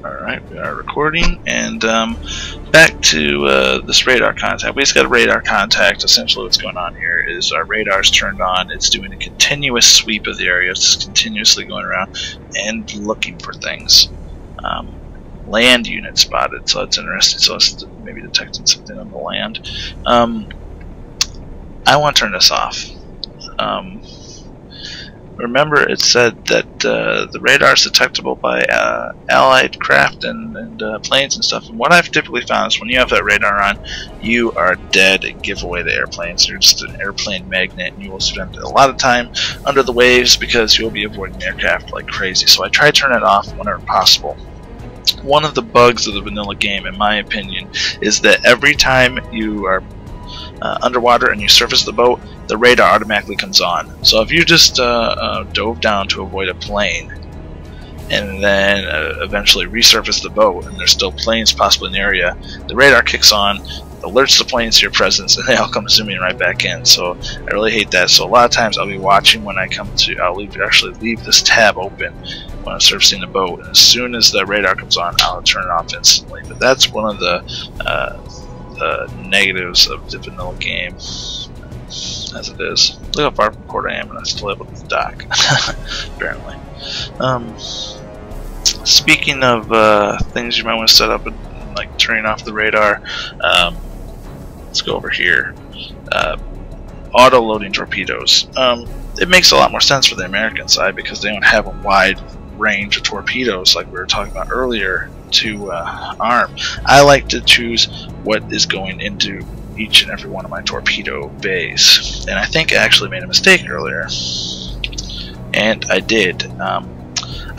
Alright, we are recording, and back to this radar contact. We just got a radar contact. Essentially what's going on here is our radar's turned on. It's doing a continuous sweep of the area. It's just continuously going around and looking for things. Land unit spotted, so that's interesting. So it's maybe detecting something on the land. I want to turn this off. Remember, it said that the radar is detectable by allied craft and planes and stuff. And what I've typically found is when you have that radar on, you are dead and give away the airplanes. You're just an airplane magnet, and you will spend a lot of time under the waves because you'll be avoiding aircraft like crazy. So I try to turn it off whenever possible. One of the bugs of the vanilla game, in my opinion, is that every time you are underwater and you surface the boat, the radar automatically comes on. So if you just dove down to avoid a plane and then eventually resurface the boat and there's still planes possibly in the area, the radar kicks on, alerts the planes to your presence, and they all come zooming right back in. So I really hate that. So a lot of times I'll be watching when I come to, actually leave this tab open when I'm surfacing the boat, and as soon as the radar comes on, I'll turn it off instantly. But that's one of the negatives of the vanilla game as it is. Look how far from port I am, and I'm still able to dock. Apparently. Speaking of things you might want to set up, like turning off the radar, let's go over here. Auto loading torpedoes. It makes a lot more sense for the American side because they don't have a wide range of torpedoes like we were talking about earlier to arm. I like to choose what is going into each and every one of my torpedo bays, and I think I actually made a mistake earlier, and I did.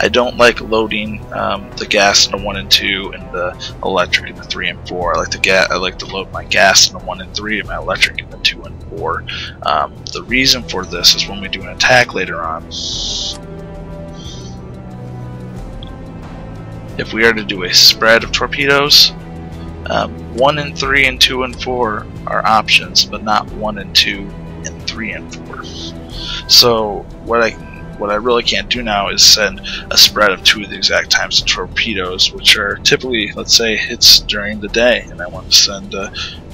I don't like loading the gas into 1 and 2 and the electric into 3 and 4. I like to load my gas into 1 and 3 and my electric into 2 and 4. The reason for this is when we do an attack later on, if we are to do a spread of torpedoes, 1 and 3 and 2 and 4 are options, but not 1 and 2 and 3 and 4. So what I really can't do now is send a spread of 2 of the exact types of torpedoes, which are typically, let's say, hits during the day, and I want to send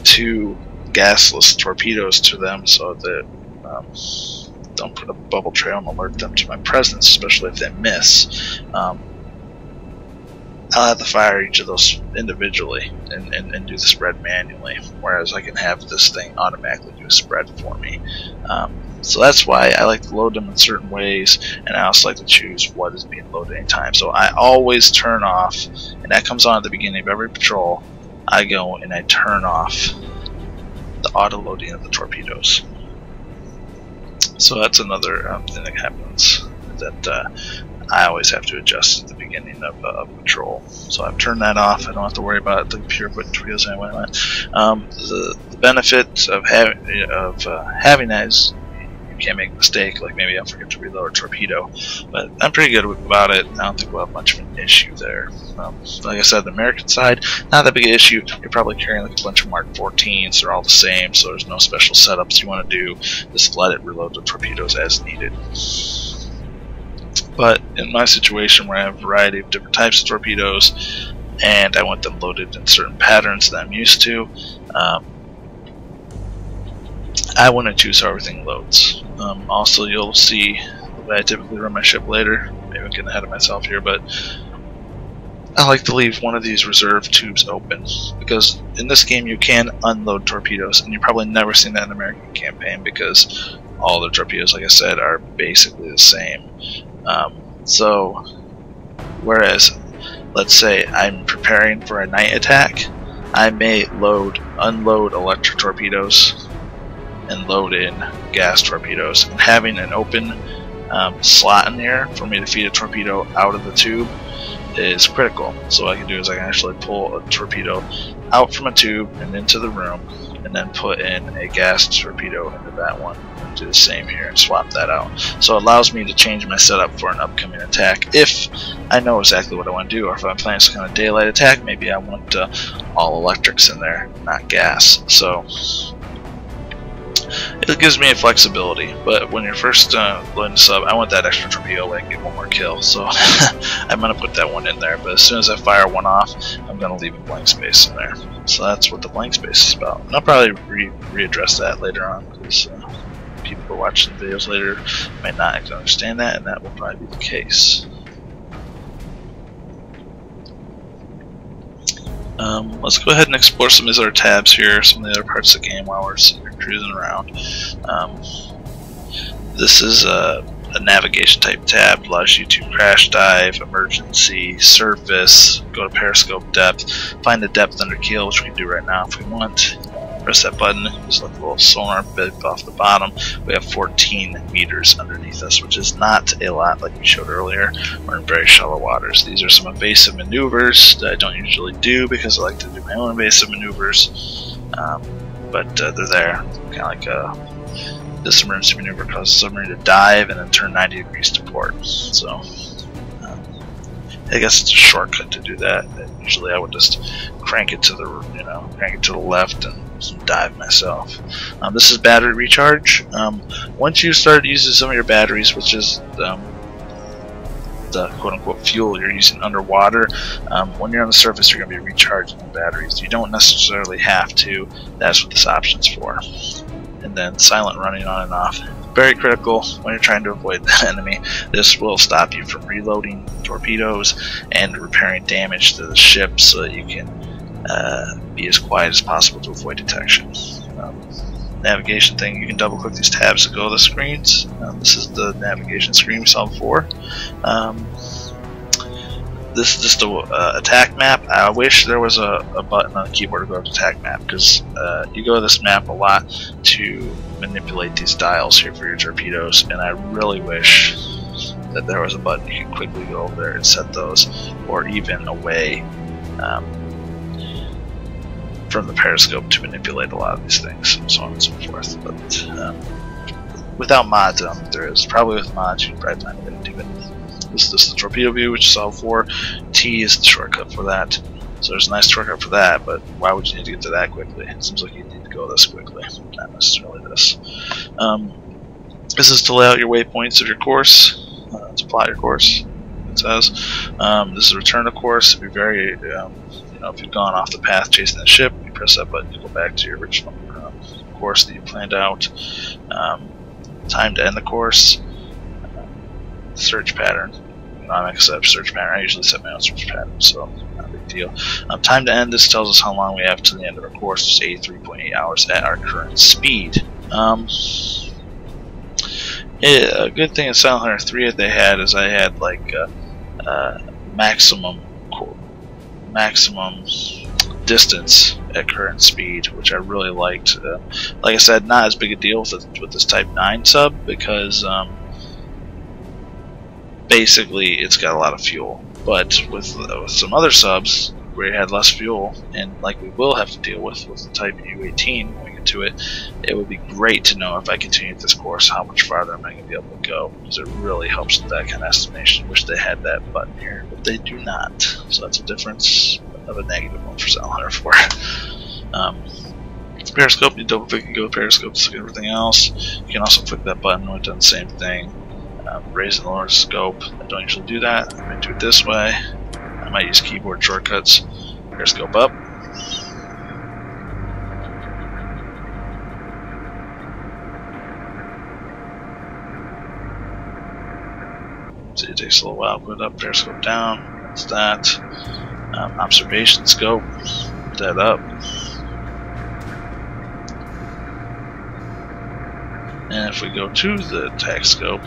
2 gasless torpedoes to them so that don't put a bubble trail and alert them to my presence, especially if they miss. I'll have to fire each of those individually and do the spread manually, whereas I can have this thing automatically do a spread for me. So that's why I like to load them in certain ways, and I also like to choose what is being loaded anytime. So I always turn off, and that comes on at the beginning of every patrol. I go and I turn off the auto loading of the torpedoes. So that's another thing that happens, that I always have to adjust at the beginning of patrol. So I've turned that off. I don't have to worry about the pure putting torpedoes anyway. The benefit of having that is you can't make a mistake. Like maybe I'll forget to reload a torpedo, but I'm pretty good about it. I don't think we'll have much of an issue there. Like I said, the American side, not that big an issue. You're probably carrying like a bunch of Mark 14s. They're all the same, so there's no special setups you want to do. Just let it reload the torpedoes as needed. But in my situation where I have a variety of different types of torpedoes and I want them loaded in certain patterns that I'm used to, I want to choose how everything loads. Also, you'll see the way I typically run my ship later. Maybe I'm getting ahead of myself here, but I like to leave one of these reserve tubes open because in this game you can unload torpedoes, and you've probably never seen that in the American campaign because all the torpedoes, like I said, are basically the same. So whereas let's say I'm preparing for a night attack, I may unload electric torpedoes and load in gas torpedoes, and having an open slot in there for me to feed a torpedo out of the tube is critical. So what I can do is I can actually pull a torpedo out from a tube and into the room, and then put in a gas torpedo into that one, and do the same here and swap that out. So it allows me to change my setup for an upcoming attack if I know exactly what I want to do, or if I'm planning some kind of daylight attack, maybe I want all electrics in there, not gas. So It gives me a flexibility, but when you're first loading the sub, I want that extra torpedo way and get one more kill, so I'm going to put that one in there, but as soon as I fire one off, I'm going to leave a blank space in there. So that's what the blank space is about. And I'll probably readdress that later on, because people who are watching the videos later might not understand that, and that will probably be the case. Let's go ahead and explore some of the other tabs here, some of the other parts of the game while we're cruising around. This is a navigation type tab, allows you to crash dive, emergency, surface, go to periscope depth, find the depth under keel, which we can do right now if we want. Press that button, just like a little sonar bit off the bottom. We have 14 meters underneath us, which is not a lot like we showed earlier. We're in very shallow waters. These are some evasive maneuvers that I don't usually do because I like to do my own evasive maneuvers, but they're there. Kind of like this emergency maneuver causes the submarine to dive and then turn 90 degrees to port. So I guess it's a shortcut to do that. Usually I would just crank it to the left and dive myself. This is battery recharge. Once you start using some of your batteries, which is the quote-unquote fuel you're using underwater, when you're on the surface you're going to be recharging the batteries. You don't necessarily have to. That's what this option's for. And then silent running on and off. Very critical when you're trying to avoid the enemy. This will stop you from reloading torpedoes and repairing damage to the ship so that you can be as quiet as possible to avoid detection. Navigation thing, you can double click these tabs to go to the screens. This is the navigation screen we saw before. This is just a attack map. I wish there was a button on the keyboard to go to attack map, because you go to this map a lot to manipulate these dials here for your torpedoes, and I really wish that there was a button you could quickly go over there and set those, or even a way from the periscope to manipulate a lot of these things, and so on and so forth. But without mods, I don't think there is. Probably with mods, you can probably find a way to do it. This is the torpedo view, which is all for. T is the shortcut for that. So there's a nice shortcut for that, but why would you need to get to that quickly? It seems like you need to go this quickly, not necessarily this. This is to lay out your waypoints of your course, to plot your course, it says. This is return to course. It'd be very, if you've gone off the path chasing the ship, you press that button to go back to your original course that you planned out. Time to end the course. Search pattern. I make a search pattern. I usually set my own search pattern, so not a big deal. Time to end. This tells us how long we have to the end of our course. It's 83.8 hours at our current speed. A good thing in Silent Hunter 3 that they had is I had like maximum distance at current speed, which I really liked. Like I said, not as big a deal with this Type 9 sub, because basically it's got a lot of fuel. But with some other subs where you had less fuel, and like we will have to deal with the Type U18 when we get to it, it would be great to know if I continue this course how much farther am I going to be able to go, because it really helps with that kind of estimation. Wish they had that button here, but they do not. So that's a difference of a negative one for Silent Hunter 4. Periscope, you double click and go to periscope to look at everything else. You can also click that button when it's done the same thing. Raise and lower scope. I don't usually do that. I might do it this way. I might use keyboard shortcuts. Periscope up. So it takes a little while to put it up. Periscope down. That's that. Observation scope. Put that up. And if we go to the attack scope,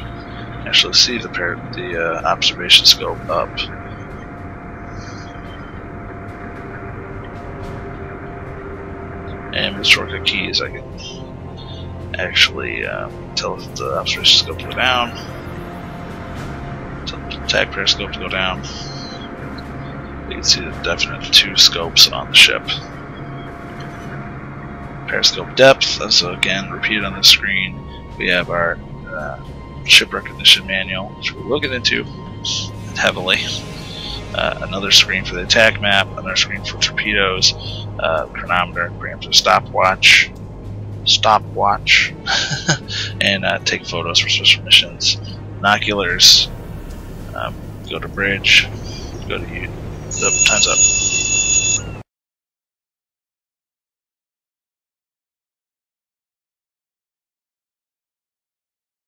actually see the observation scope up. And with shortcut keys, I can actually tell the observation scope to go down, tell the attack periscope to go down. You can see the definite 2 scopes on the ship. Periscope depth, as again repeated on the screen. We have our ship recognition manual, which we will get into heavily. Another screen for the attack map, another screen for torpedoes, chronometer, bring up to stopwatch, and take photos for special missions. Binoculars. Go to bridge. Go to you. Time's up.